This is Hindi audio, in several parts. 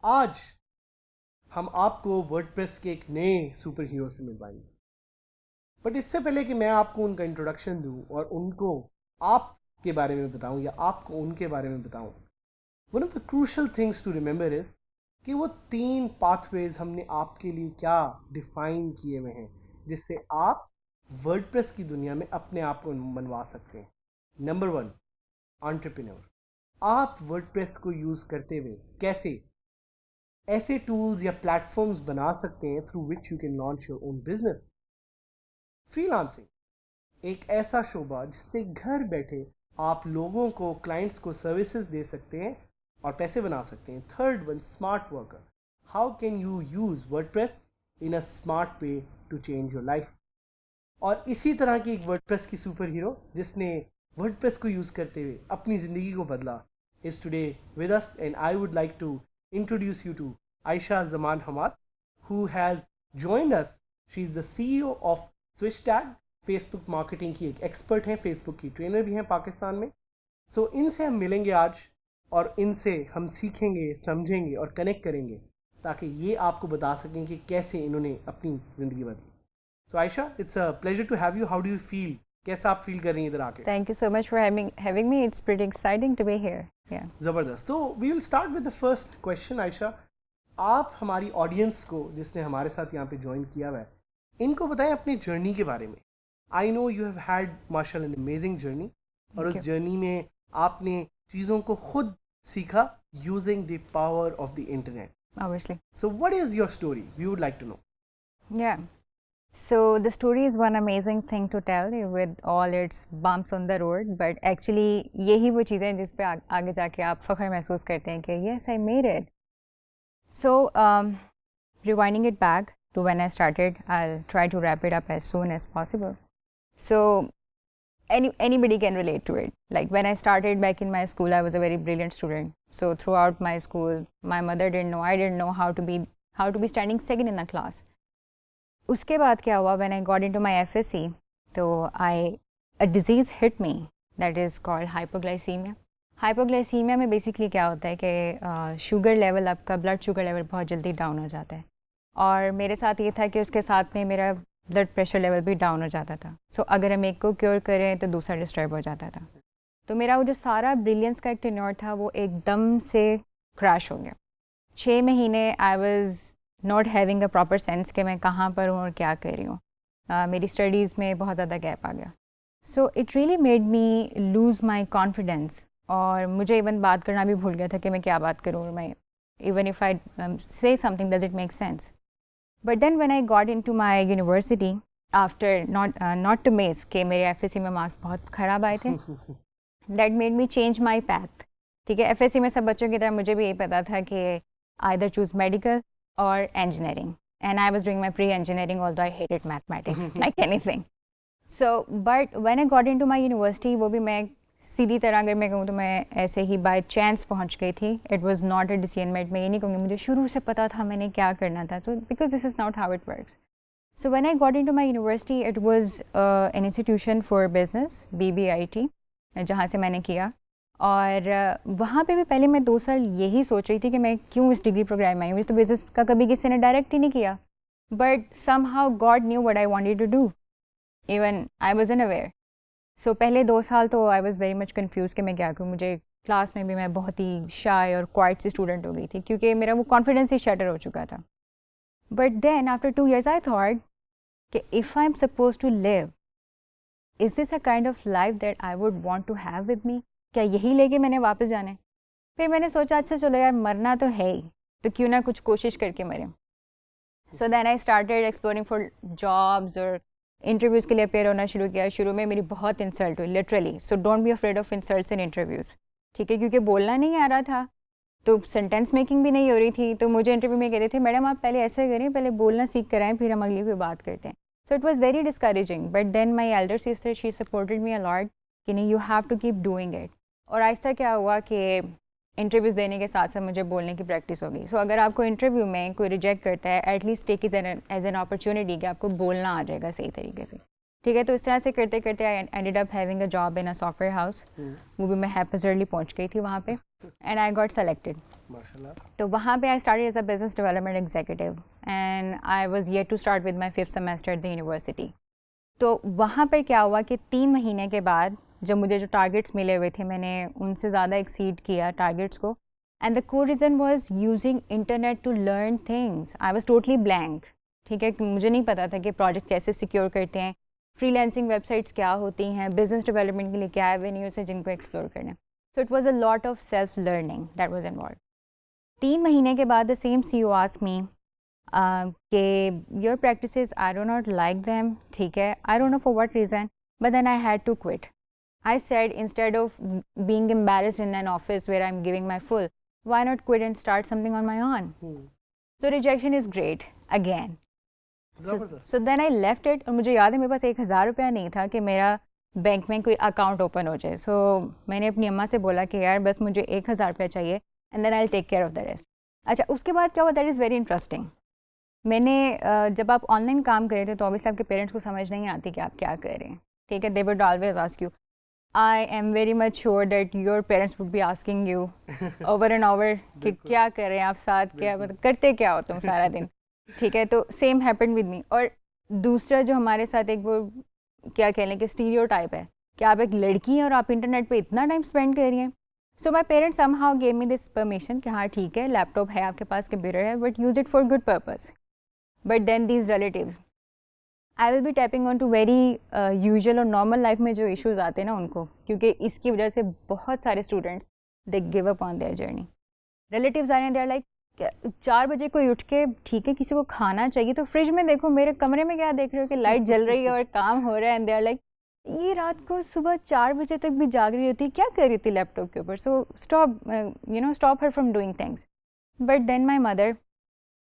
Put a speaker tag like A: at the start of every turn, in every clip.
A: आज हम आपको वर्डप्रेस के एक नए सुपर हीरो से मिलवाएंगे। बट इससे पहले कि मैं आपको उनका इंट्रोडक्शन दूं और उनको आपके बारे में बताऊं या आपको उनके बारे में बताऊं, one of the crucial things to remember is कि वो 3 पाथवेज हमने आपके लिए क्या डिफाइन किए हुए हैं जिससे आप वर्डप्रेस की दुनिया में अपने आप को मनवा सकते हैं। Number 1, entrepreneur. आप वर्डप्रेस को यूज़ करते हुए कैसे ऐसे टूल्स या प्लेटफॉर्म्स बना सकते हैं through which you can launch your own business. Freelancing एक ऐसा शोबा जिससे घर बैठे आप लोगों को, क्लाइंट्स को सर्विसेज दे सकते हैं और पैसे बना सकते हैं। Third one, smart worker. How can you use WordPress in a smart way to change your life. और इसी तरह की एक वर्डप्रेस की सुपर हीरो जिसने वर्डप्रेस को यूज़ करते हुए अपनी ज़िंदगी को बदला is today with us, and I would like to introduce you to Aisha Zaman Hamad, who has joined us. She is the CEO of SwitchTag, Facebook marketing की एक एक्सपर्ट हैं, फेसबुक की ट्रेनर भी हैं पाकिस्तान में। सो इनसे हम मिलेंगे आज और इनसे हम सीखेंगे, समझेंगे और कनेक्ट करेंगे ताकि ये आपको बता सकें कि कैसे इन्होंने अपनी ज़िंदगी बदली। So Ayesha, it's a pleasure to have you. How do you feel? कैसा आप फील कर रही हैं इधर आके?
B: Thank you so much for having me. It's pretty exciting to be here. Yeah.
A: ज़बरदस्त। तो we will start with the first question. Ayesha, आप हमारी ऑडियंस को, जिसने हमारे साथ यहाँ पे ज्वाइन किया हुआ है, इनको बताएं अपनी जर्नी के बारे में। I know you have had माशाल्लाह एन अमेजिंग जर्नी, और उस जर्नी में आपने चीज़ों को खुद सीखा using the power of the internet.
B: Obviously.
A: So what is your story? We would like to know.
B: Yeah. So the story is one amazing thing to tell with all its bumps on the road, but actually यही वो चीज़ें जिस पे आगे जाके आप फ़ख्र महसूस करते हैं कि yes, I made it. So rewinding it back to when I started, I'll try to wrap it up as soon as possible. So anybody can relate to it. Like when I started back in my school, I was a very brilliant student. So throughout my school, my mother didn't know, I didn't know how to be standing second in the class. उसके बाद क्या हुआ, when I got into my FSC, तो a disease hit me that is called hypoglycemia. Hypoglycemia में बेसिकली क्या होता है कि शुगर लेवल, आपका ब्लड शुगर लेवल बहुत जल्दी डाउन हो जाता है, और मेरे साथ ये था कि उसके साथ में मेरा ब्लड प्रेशर लेवल भी डाउन हो जाता था। सो अगर हम एक को क्योर करें तो दूसरा डिस्टर्ब हो जाता था। तो मेरा वो जो सारा ब्रिलियंस का एक टेन्योर था वो एकदम से क्रैश हो गया। 6 महीने I was not having a proper sense कि मैं कहाँ पर हूँ और क्या कर रही हूँ। मेरी स्टडीज़ में बहुत ज़्यादा गैप आ गया। So it really made me lose my confidence, और मुझे इवन बात करना भी भूल गया था कि मैं क्या बात करूँ, और मैं even if I say something does it make sense. But then when I got into my university after not to miss कि मेरे FSC में मार्क्स बहुत ख़राब आए थे, that made me change my path. ठीक है, FSC में सब बच्चों की तरह मुझे भी यही पता था कि either choose medical or engineering, and I was doing my pre-engineering, although I hated mathematics like anything. So but when I got into my university, वो भी मैं सीधी तरह अगर मैं कहूँ तो मैं ऐसे ही by chance पहुँच गई थी। It was not a decision made. मैं ये नहीं कहूँगी मुझे शुरू से पता था मैंने क्या करना था, so because this is not how it works. So when I got into my university, it was an institution for business, BBIT, जहाँ से मैंने किया। और वहाँ पे भी पहले मैं 2 साल यही सोच रही थी कि मैं क्यों इस डिग्री प्रोग्राम में आई हूँ, तो बिज़नेस का कभी किसी ने डायरेक्ट ही नहीं किया। But somehow god knew what I wanted to do, even I was unaware. So पहले 2 साल तो I was very much confuse कि मैं क्या करूँ। मुझे क्लास में भी मैं बहुत ही शाय और क्वाइट सी स्टूडेंट हो गई थी क्योंकि मेरा वो कॉन्फिडेंस ही शटर हो चुका था। But then after 2 years I thought कि if I am suppose to live, is this a kind of life that I would want to have with me? क्या यही लेके मैंने वापस जाना है? फिर मैंने सोचा अच्छा चलो यार, मरना तो है ही, तो क्यों ना कुछ कोशिश करके मरें। So then I started exploring for jobs और इंटरव्यूज़ के लिए अपेयर होना शुरू किया। शुरू में मेरी बहुत इंसल्ट हुई literally, so don't be afraid of insults in interviews. ठीक है, क्योंकि बोलना नहीं आ रहा था तो सेंटेंस मेकिंग भी नहीं हो रही थी। तो मुझे इंटरव्यू में कहते थे मैडम आप पहले ऐसे करें, पहले बोलना सीख कर आएँ फिर हम अगली कोई बात करते हैं। So it was very discouraging. But then my elder sister she supported me a lot कि नहीं, you have to keep doing it. और आहिस्ता क्या हुआ कि इंटरव्यूज़ देने के साथ साथ मुझे बोलने की प्रैक्टिस हो गई। सो अगर आपको इंटरव्यू में कोई रिजेक्ट करता है, at least take is as an opportunity कि आपको बोलना आ जाएगा सही तरीके से। ठीक है। तो इस तरह से करते करते I ended up having a job in a software house. वो भी मैं हैपजर्ली पहुंच गई थी वहाँ पे एंड आई गॉट सेलेक्टेड।
A: माशाल्लाह।
B: तो वहाँ पे I started as a business development executive and I was yet to start with my 5th semester at the university. तो वहाँ पर क्या हुआ कि 3 महीने के बाद जब मुझे जो टारगेट्स मिले हुए थे मैंने उनसे ज़्यादा एक्सीड किया टारगेट्स को। एंड द को reason was using internet to learn things. I was totally blank. ठीक है, मुझे नहीं पता था कि प्रोजेक्ट कैसे सिक्योर करते हैं, फ्रीलांसिंग वेबसाइट्स क्या होती हैं, बिजनेस डेवलपमेंट के लिए क्या एवेन्यूज हैं जिनको एक्सप्लोर करना है। So it was a lot of self learning that was involve. 3 महीने के बाद the same CEO asked me कि your practices I do not like them. ठीक है, I don't know for what reason but then I had to quit. I said, instead of being embarrassed in an office where I'm giving my full, why not quit and start something on my own? So rejection is great again. So then I left it और मुझे याद है मेरे पास 1000 रुपया नहीं था कि मेरा बैंक में कोई अकाउंट ओपन हो जाए। So मैंने अपनी अम्मा से बोला कि यार बस मुझे 1000 रुपया चाहिए and then I'll take care of the rest. अच्छा, उसके बाद क्या हुआ, that is very interesting. मैंने जब आप ऑनलाइन काम कर रहे थे तो ऑब्वियसली आपके पेरेंट्स को समझ नहीं आती कि आप क्या कर रहे हैं। ठीक है, they would always ask you. I am very much sure that your parents would be asking you over and over कि क्या कर रहे हैं आप, साथ क्या करते क्या हो तुम सारा दिन। ठीक है, तो सेम हैपेंड विद मी। और दूसरा जो हमारे साथ एक वो क्या कहने के स्टीरियोटाइप है कि आप एक लड़की हैं और आप इंटरनेट पे इतना टाइम स्पेंड कर रही हैं। So my parents somehow gave me this permission कि हाँ ठीक है, लैपटॉप है आपके पास, कंप्यूटर है, but use it for good purpose. But then these relatives I will be tapping on to very usual और नॉर्मल लाइफ में जो इश्यूज आते हैं ना उनको, क्योंकि इसकी वजह से बहुत सारे students they give up on their journey. Relatives आ रहे हैं, दे आर लाइक 4 बजे कोई उठ के ठीक है किसी को खाना चाहिए तो फ्रिज में देखो, मेरे कमरे में क्या देख रहे हो कि लाइट जल रही है और काम हो रहा है। एंड दे आर लाइक ये रात को सुबह 4 बजे तक भी जाग रही होती, क्या कर रही थी लैपटॉप के ऊपर। So stop her from doing things. But then my mother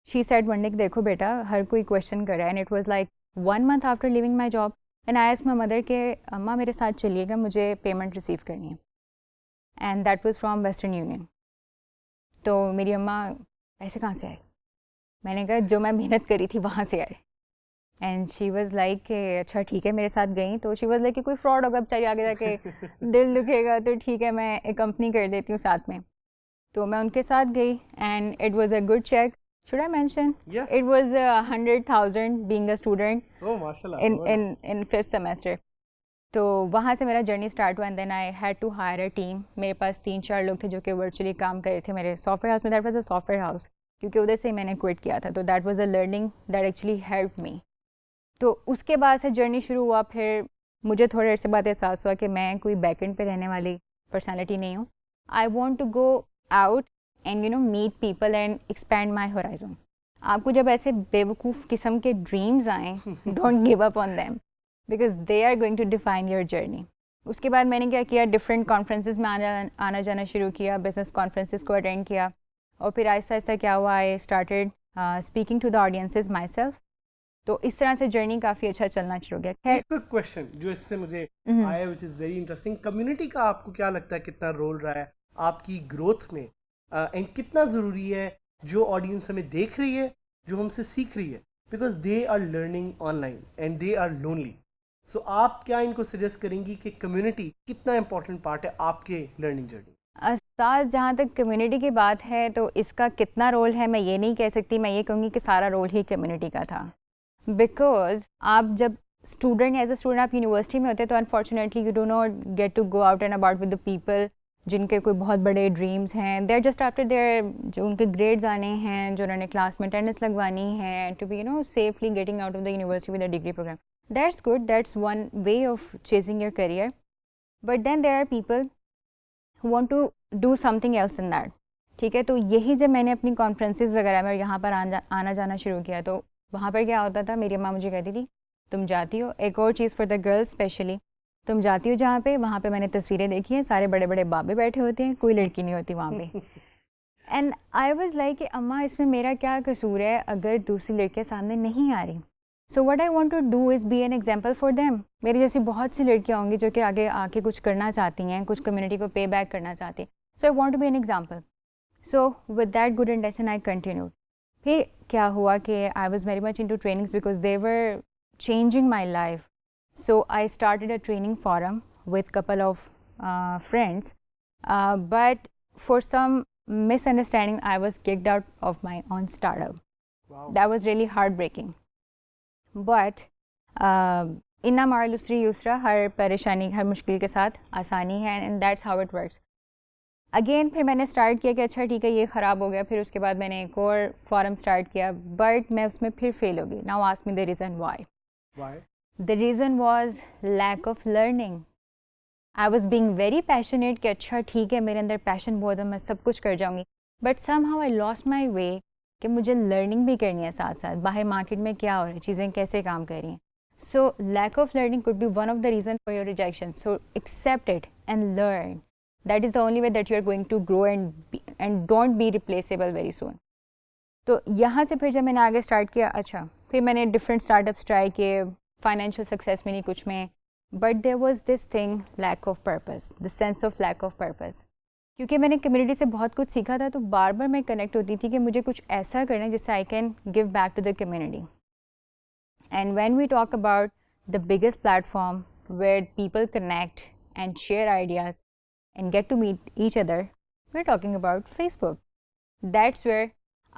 B: she said one day, देखो बेटा हर कोई क्वेश्चन कर रहा है। And it was like 1 month after leaving my job and I asked my mother कि अम्मा मेरे साथ चलिएगा, मुझे पेमेंट रिसीव करनी है। And that was from western union. तो मेरी अम्मा पैसे कहाँ से आए? मैंने कहा जो मैं मेहनत करी थी वहाँ से आए। एंड शी वाज लाइक अच्छा ठीक है, मेरे साथ गई तो शी वाज लाइक कि कोई फ्रॉड होगा बेचारी, आगे जाके दिल दुखेगा तो ठीक है मैं एक कंपनी कर देती हूँ साथ में। तो मैं उनके साथ गई and it was a good check. Should I mention?
A: Yes.
B: It was 100,000 being a student.
A: Oh, mashallah.
B: in 5th semester. तो वहाँ से मेरा जर्नी स्टार्ट हुआ and then I had to hire a team. मेरे पास 3-4 लोग थे जो कि वर्चुअली काम कर रहे थे मेरे सॉफ्टवेयर हाउस में। That was a software house, क्योंकि उधर से मैंने क्विट किया था। तो that was a learning that actually help me. तो उसके बाद से जर्नी शुरू हुआ। फिर मुझे थोड़े ऐसे बात एहसास हुआ कि मैं कोई बैकएंड पे रहने वाली पर्सनैलिटी नहीं हूँ। I want to go out and meet people and expand my horizon. आपको जब ऐसे बेवकूफ़ किस्म के ड्रीम्स आएँ, don't give up on them because they are going to define your journey. उसके बाद मैंने क्या किया, डिफरेंट कॉन्फ्रेंसेज में आना जाना शुरू किया, बिजनेस कॉन्फ्रेंसेज को अटेंड किया। और फिर आहिस्ता आहिस्ता क्या हुआ, I started speaking to the audiences myself. तो इस तरह से जर्नी काफ़ी अच्छा चलना शुरू हो गया।
A: एक क्वेश्चन जो इससे मुझे आया which is very interesting, community का आपको क्या लगता है कितना रोल रहा है आपकी ग्रोथ में, एंड कितना ज़रूरी है जो ऑडियंस हमें देख रही है, जो हमसे सीख रही है, because they are learning online and they are lonely. So आप क्या इनको सजेस्ट करेंगी कि कम्युनिटी कितना इंपॉर्टेंट पार्ट है आपके लर्निंग जर्नी?
B: साथ जहाँ तक कम्युनिटी की बात है तो इसका कितना रोल है मैं ये नहीं कह सकती, मैं ये कहूँगी कि सारा रोल ही कम्युनिटी का था। बिकॉज आप जब स्टूडेंट एज अ स्टूडेंट आप यूनिवर्सिटी में होते तो unfortunately you do not get to go out and about with the people जिनके कोई बहुत बड़े ड्रीम्स हैं। They are just after their जो उनके ग्रेड्स आने हैं, जो उन्होंने क्लास में अटेंडेंस लगवानी है to be safely getting out of the university with a degree program. That's good, that's one way of chasing your career. But then there are people who want to do something else in that। ठीक है, तो यही जब मैंने अपनी कॉन्फ्रेंसेस वगैरह में यहाँ पर आना जाना शुरू किया तो वहाँ पर क्या होता था, मेरी अम्मा मुझे कहती थी तुम जाती हो, एक और चीज़ फॉर द गर्ल्स स्पेशली, तुम जाती हो जहाँ पे, वहाँ पे मैंने तस्वीरें देखी हैं, सारे बड़े बड़े बाबे बैठे होते हैं, कोई लड़की नहीं होती वहाँ पे। एंड आई वाज लाइक अम्मा इसमें मेरा क्या कसूर है अगर दूसरी लड़कियाँ सामने नहीं आ रही। So what I want to do is be an example for them. मेरी जैसी बहुत सी लड़कियाँ होंगी जो कि आगे आके कुछ करना चाहती हैं, कुछ कम्युनिटी को पे बैक करना चाहती हैं। So I want to be an example. So with that good intention I continued. फिर क्या हुआ कि I was very much into trainings because they were changing my life. So I started a training forum with couple of friends, but for some misunderstanding I was kicked out of my own startup.
A: Wow.
B: That was really heartbreaking. But इन्ना मार लुसरी यूसरा, हर परेशानी हर मुश्किल के साथ आसानी है, and that's how it works. Again फिर मैंने स्टार्ट किया कि अच्छा ठीक है ये ख़राब हो गया, फिर उसके बाद मैंने एक और फॉरम स्टार्ट किया, बट मैं उसमें फिर फेल हो गई. Now ask me the reason why. The reason was lack of learning. I was being very passionate कि अच्छा ठीक है मेरे अंदर पैशन बहुत है, मैं सब कुछ कर जाऊँगी, but somehow I lost my way कि मुझे लर्निंग भी करनी है साथ साथ, बाहर मार्केट में क्या हो रहा है, चीज़ें कैसे काम कर रही हैं. So lack of learning could be one of the reason for your rejection. So accept it and learn. That is the only way that you are going to grow and don't be replaceable very soon. तो यहाँ से फिर जब मैंने आगे स्टार्ट किया, अच्छा फिर मैंने डिफरेंट स्टार्टअप्स ट्राई किए, फाइनेंशियल सक्सेस मिली कुछ में, but there was this thing lack of purpose, the sense of lack of purpose. क्योंकि मैंने कम्युनिटी से बहुत कुछ सीखा था, तो बार बार मैं कनेक्ट होती थी कि मुझे कुछ ऐसा करना है जिससे I can give back to the community. And when we talk about the biggest platform where people connect and share ideas and get to meet each other, we're talking about Facebook. That's where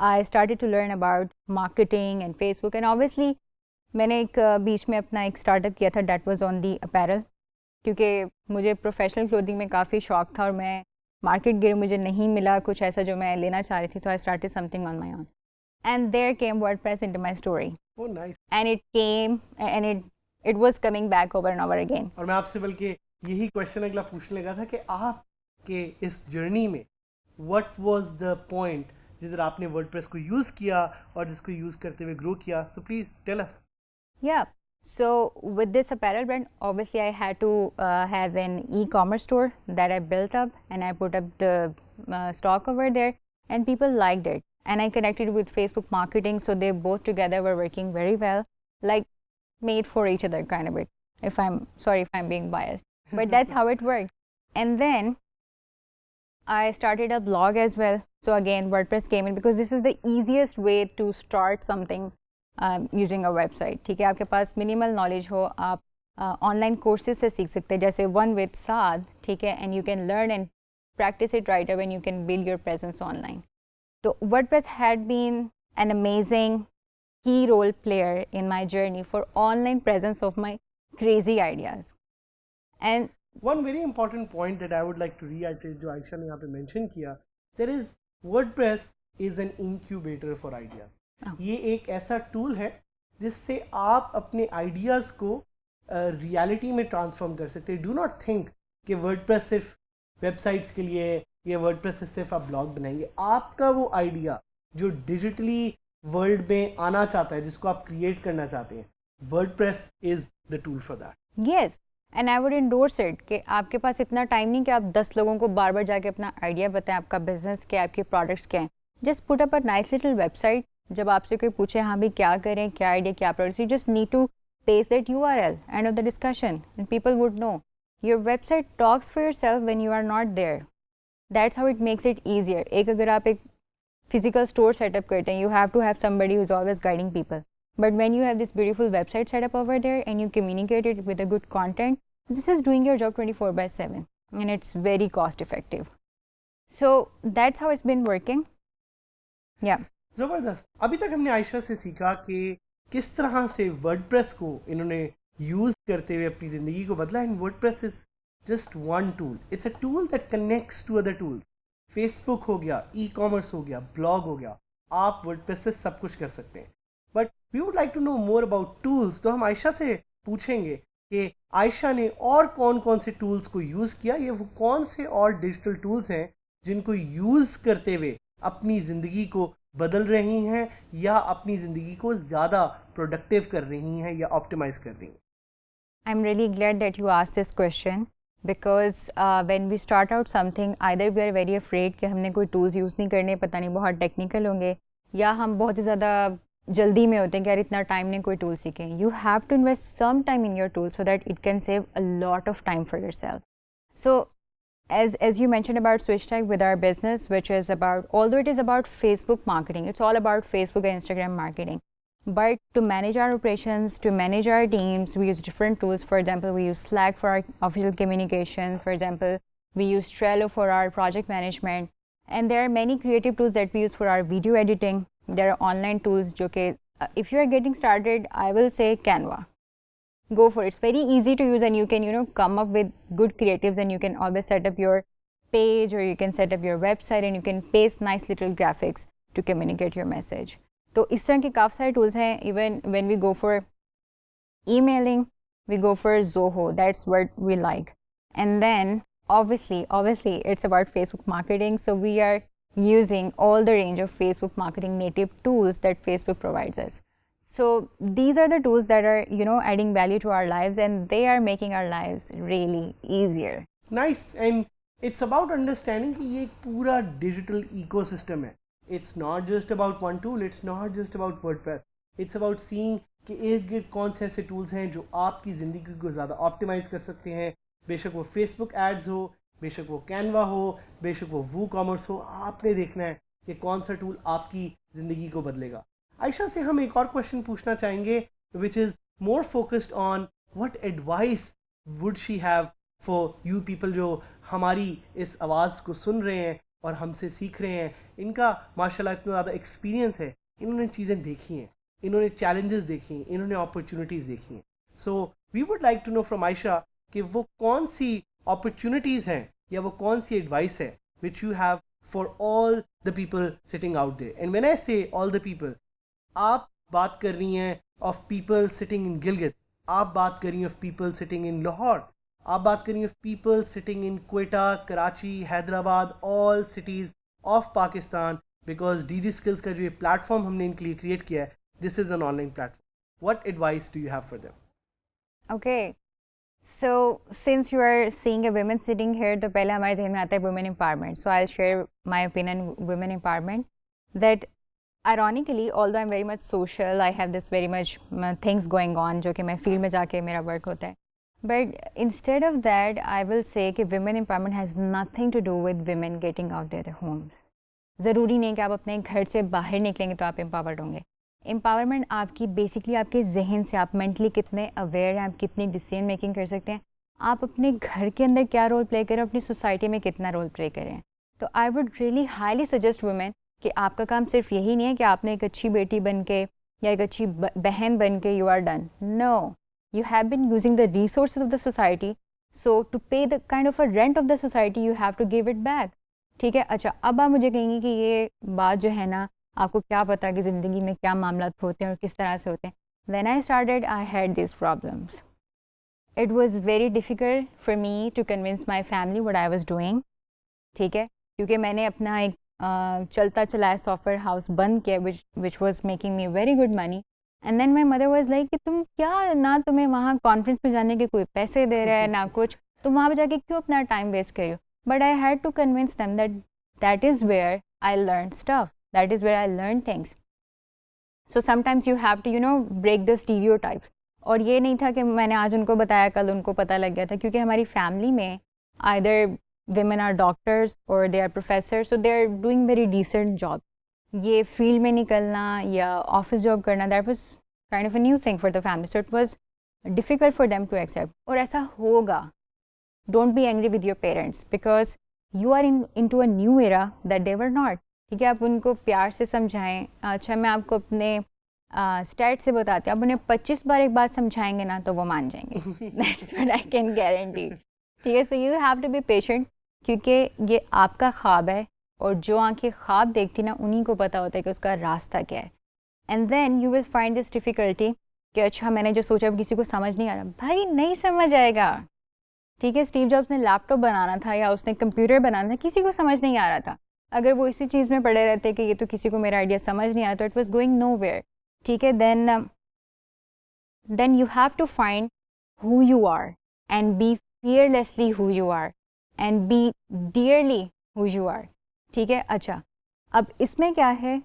B: I started to learn about marketing and Facebook. And obviously मैंने एक बीच में अपना एक स्टार्टअप किया था, that was on the apparel, क्योंकि मुझे प्रोफेशनल क्लोथिंग में काफ़ी शौक था और मैं मार्केट गिर मुझे नहीं मिला कुछ ऐसा जो मैं लेना चाह रही थी, तो I started something on my own. And there came WordPress into my story.
A: Oh nice.
B: And it came and it was coming back over and over again.
A: और मैं आपसे बल्कि यही क्वेश्चन अगला पूछने लगा था कि आपके इस जर्नी में व्हाट वाज द पॉइंट जिधर आपने वर्डप्रेस को यूज़ किया और जिसको यूज़ करते हुए ग्रो किया. So please tell us.
B: Yeah, so with this apparel brand, obviously I had to have an e-commerce store that I built up, and I put up the stock over there, and people liked it. And I connected with Facebook marketing, so they both together were working very well, like made for each other kind of it. Sorry if I'm being biased. But that's how it worked. And then I started a blog as well. So again, WordPress came in because this is the easiest way to start something using a website. ठीक है, आपके पास minimal knowledge हो, आप online courses से सीख सकते हैं, जैसे One with Saad, ठीक है, and you can learn and practice it right away and you can build your presence online. So WordPress had been an amazing key role player in my journey for online presence of my crazy ideas. And
A: one very important point that I would like to reiterate जो आयशा ने यहाँ पे mention किया, there is WordPress is an incubator for ideas. ये एक ऐसा टूल है जिससे आप अपने आइडियाज़ को रियलिटी में ट्रांसफॉर्म कर सकते हैं. डू नॉट थिंक कि वर्डप्रेस सिर्फ वेबसाइट्स के लिए या वर्डप्रेस से सिर्फ आप ब्लॉग बनाएंगे. आपका वो आइडिया जो डिजिटली वर्ल्ड में आना चाहता है, जिसको आप क्रिएट करना चाहते हैं, WordPress is the tool for that.
B: Yes, and I would endorse it कि आपके पास इतना टाइम नहीं कि आप 10 लोगों को बार बार जाके अपना आइडिया बताएं, आपका बिजनेस क्या है, आपके प्रोडक्ट्स क्या हैं. Just put up a nice little website. जब आपसे कोई पूछे हाँ भी क्या करें, क्या आइडिया, क्या products, you just need to paste that URL, end of the discussion, and people would know. Your website talks for yourself when you are not there. That's how it makes it easier. एक अगर आप एक फिजिकल स्टोर सेटअप करते हैं, you have to have somebody who's always guiding people. But when you have this beautiful website set up over there and you communicate it with a good content, this is doing your job 24/7 and it's very cost effective. So that's how it's been working. Yeah.
A: ज़बरदस्त. अभी तक हमने आयशा से सीखा कि किस तरह से वर्डप्रेस को इन्होंने यूज़ करते हुए अपनी ज़िंदगी को बदला. And WordPress is just one tool. It's a tool that connects to other tools. Facebook हो गया, ई-कॉमर्स हो गया, ब्लॉग हो गया, आप वर्डप्रेस से सब कुछ कर सकते हैं. But we would like to know more about tools. तो हम आयशा से पूछेंगे कि आयशा ने और कौन कौन से टूल्स को यूज़ किया, ये वो कौन से और डिजिटल टूल्स हैं जिनको यूज़ करते हुए अपनी ज़िंदगी को बदल रही हैं या अपनी ज़िंदगी को ज़्यादा प्रोडक्टिव कर रही हैं या ऑप्टिमाइज़ कर रही हैं.
B: I'm really glad that you asked this question because when we start out something, either we are very afraid कि हमने कोई tools यूज़ नहीं करने, पता नहीं बहुत टेक्निकल होंगे, या हम बहुत ही ज़्यादा जल्दी में होते हैं कि यार इतना टाइम नहीं कोई टूल सीखें. You have to invest some time in your tool so that it can save a lot of time for yourself. So as you mentioned about SwitchTech with our business, which is about, although it is about Facebook marketing, it's all about Facebook and Instagram marketing. But to manage our operations, to manage our teams, we use different tools. For example, we use Slack for our official communication. For example, we use Trello for our project management. And there are many creative tools that we use for our video editing. There are online tools. If you are getting started, I will say Canva. Go for it. It's very easy to use, and you can come up with good creatives, and you can always set up your page, or you can set up your website, and you can paste nice little graphics to communicate your message. तो इस तरह के काफ़ी सारे टूल्स हैं. Even when we go for emailing, we go for Zoho. That's what we like. And then obviously it's about Facebook marketing. So we are using all the range of Facebook marketing native tools that Facebook provides us. So these are the tools that are adding value to our lives, and they are making our lives really easier.
A: Nice. And it's about understanding कि ये एक पूरा digital ecosystem है. It's not just about one tool. It's not just about WordPress. It's about seeing कि इर्द गिर्द कौन से ऐसे टूल्स हैं जो आपकी ज़िंदगी को ज़्यादा ऑप्टिमाइज़ कर सकते हैं. बेशक वो फेसबुक एड्स हो, बेशक वो कैनवा हो, बेशक वो वूकॉमर्स हो. आपने देखना है कि कौन सा टूल आपकी ज़िंदगी को बदलेगा. आयशा से हम एक और क्वेश्चन पूछना चाहेंगे, which is more focused on what advice would she have for you people जो हमारी इस आवाज़ को सुन रहे हैं और हमसे सीख रहे हैं. इनका माशाल्लाह इतना ज़्यादा एक्सपीरियंस है, इन्होंने चीज़ें देखी हैं, इन्होंने चैलेंजेस देखी हैं, इन्होंने अपॉर्चुनिटीज़ देखी हैं. So we would like to know from Ayesha कि वो कौन सी अपॉर्चुनिटीज़ हैं या वो कौन सी एडवाइस है which you have for all the people sitting out there. And when I say all the people, आप बात कर रही हैं of people sitting in Gilgit, आप बात कर रही हैं of people sitting in Lahore, आप बात करें of people sitting in Quetta, Karachi, Hyderabad, all cities of Pakistan. Because DG Skills का जो ये प्लेटफॉर्म हमने इनके लिए क्रिएट किया है, this is an online platform. What advice do you have for them?
B: Okay, so since you are seeing a women sitting here, तो पहले हमारे जहन में आता है women empowerment. So I'll share my opinion on women empowerment. That ironically, although I'm very much social, I have this very much things going on जो कि मैं फील्ड में जाके मेरा वर्क होता है. But instead of that, I will say कि women empowerment has nothing to do with women getting out their homes. ज़रूरी नहीं कि आप अपने घर से बाहर निकलेंगे तो आप empowered होंगे. Empowerment आपकी बेसिकली आपके जहन से, आप मेंटली कितने अवेयर हैं, आप कितनी डिसीजन मेकिंग कर सकते हैं, आप अपने घर के अंदर क्या रोल प्ले करें, अपनी सोसाइटी में कितना रोल प्ले करें. तो I would really highly suggest women कि आपका काम सिर्फ यही नहीं है कि आपने एक अच्छी बेटी बन के या एक अच्छी बहन बन के you are done. No, you have been using the resources of the society, so to pay the kind of a rent of the society you have to give it back. ठीक है. अच्छा, अब आप मुझे कहेंगे कि ये बात जो है ना, आपको क्या पता कि ज़िंदगी में क्या मामला होते हैं और किस तरह से होते हैं. When I started, I had these problems. It was very difficult for me to convince my family what I was doing. ठीक है, क्योंकि मैंने अपना एक चलता चलाया सॉफ्टवेयर हाउस बंद किया, which was making me very good money. And then my mother was like कि तुम क्या, ना तुम्हें वहाँ कॉन्फ्रेंस में जाने के कोई पैसे दे रहा है ना कुछ, तुम वहाँ पे जाके क्यों अपना टाइम वेस्ट कर रही हो. But I had to convince them that is where I learn stuff, that is where I learn things. So sometimes you have to break the stereotypes. और ये नहीं था कि मैंने आज उनको बताया कल उनको पता लग गया था, क्योंकि हमारी फैमिली में either women are doctors or they are professors, so they are doing very decent job. ये फील्ड में निकलना या ऑफिस जॉब करना, that was kind of a new thing for the family, so it was difficult for them to accept. और ऐसा होगा. Don't be angry with your parents because you are into a new era that they were not. ठीक है, आप उनको प्यार से समझाएं. अच्छा, मैं आपको अपने स्टैट से बताती हूँ, आप उन्हें 25 बार एक बात समझाएंगे ना तो वो मान जाएंगे. That's what I can guarantee. ठीक है, so you have to be patient, क्योंकि ये आपका ख्वाब है और जो आंखें ख्वाब देखती ना उन्हीं को पता होता है कि उसका रास्ता क्या है. And then you will find this difficulty कि अच्छा मैंने जो सोचा किसी को समझ नहीं आ रहा. भाई नहीं समझ आएगा. ठीक है, स्टीव जॉब्स ने लैपटॉप बनाना था या उसने कंप्यूटर बनाना था, किसी को समझ नहीं आ रहा था. अगर वो इसी चीज़ में पड़े रहते कि ये तो किसी को मेरा आइडिया समझ नहीं आ रहा, तो it was going nowhere. ठीक है, then you have to find who you are and be fearlessly who you are and be dearly who you are. ठीक है. अच्छा, अब इसमें क्या है,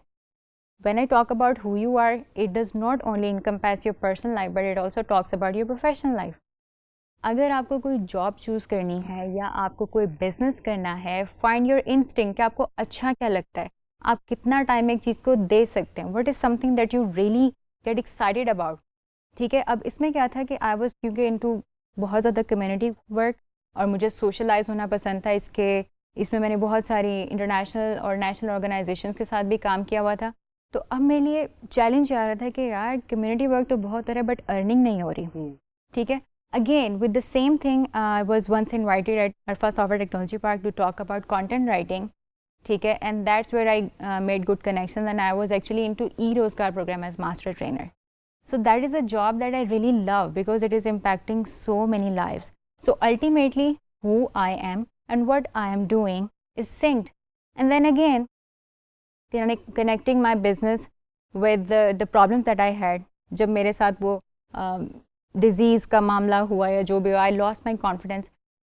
B: when I talk about who you are, it does not only encompass your personal life, but it also talks about your professional life. अगर आपको कोई जॉब चूज़ करनी है या आपको कोई बिजनेस करना है, फाइंड योर इंस्टिंक्ट कि आपको अच्छा क्या लगता है, आप कितना टाइम एक चीज़ को दे सकते हैं. What is something that you really get excited about. ठीक है, अब इसमें क्या था कि आई वॉज क्योंकि इनटू बहुत ज़्यादा कम्युनिटी वर्क और मुझे सोशलाइज होना पसंद था. इसमें मैंने बहुत सारी इंटरनेशनल और नेशनल ऑर्गेनाइजेशन के साथ भी काम किया हुआ था. तो अब मेरे लिए चैलेंज आ रहा था कि यार कम्युनिटी वर्क तो बहुत हो रहा है बट अर्निंग नहीं हो रही. ठीक है, again with the same thing, I was once invited at Arfa Software Technology Park to talk about content writing. ठीक है, and that's where I made good connections, and I was actually into e-Rozgar program as master trainer. So that is a job that I really love because it is impacting so many lives. So ultimately who I am and what I am doing is synced. And then again connecting my business with the problems that I had. जब मेरे साथ वो डिजीज़ का मामला हुआ या जो भी हुआ, I lost my confidence.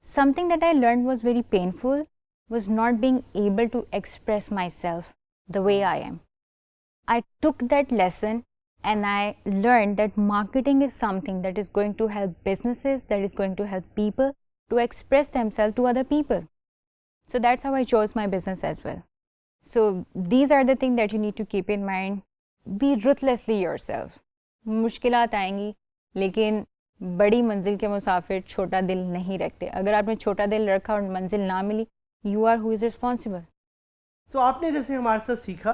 B: Something that I learned was very painful was not being able to express myself the way I am. I took that lesson and I learned that marketing is something that is going to help businesses, that is going to help people to express themselves to other people. So that's how I chose my business as well. So these are the things that you need to keep in mind. Be ruthlessly yourself. मुश्किलात आएंगी लेकिन बड़ी मंजिल के मुसाफिर छोटा दिल नहीं रखते. अगर आपने छोटा दिल रखा और मंजिल ना मिली, you are who is responsible.
A: So आपने जैसे हमारे साथ सीखा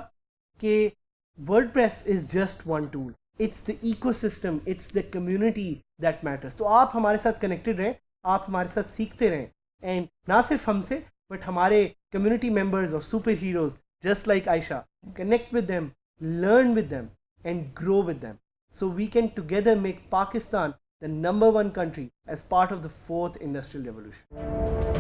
A: कि WordPress is just one tool, it's the ecosystem, it's the community that matters. तो आप हमारे साथ कनेक्टेड रहें, आप हमारे साथ सीखते रहें, एंड ना सिर्फ हमसे बट हमारे कम्युनिटी मेंबर्स और super heroes just like Ayesha. Connect with them, learn with them and grow with them, so we can together make Pakistan the #1 country as part of the 4th industrial revolution.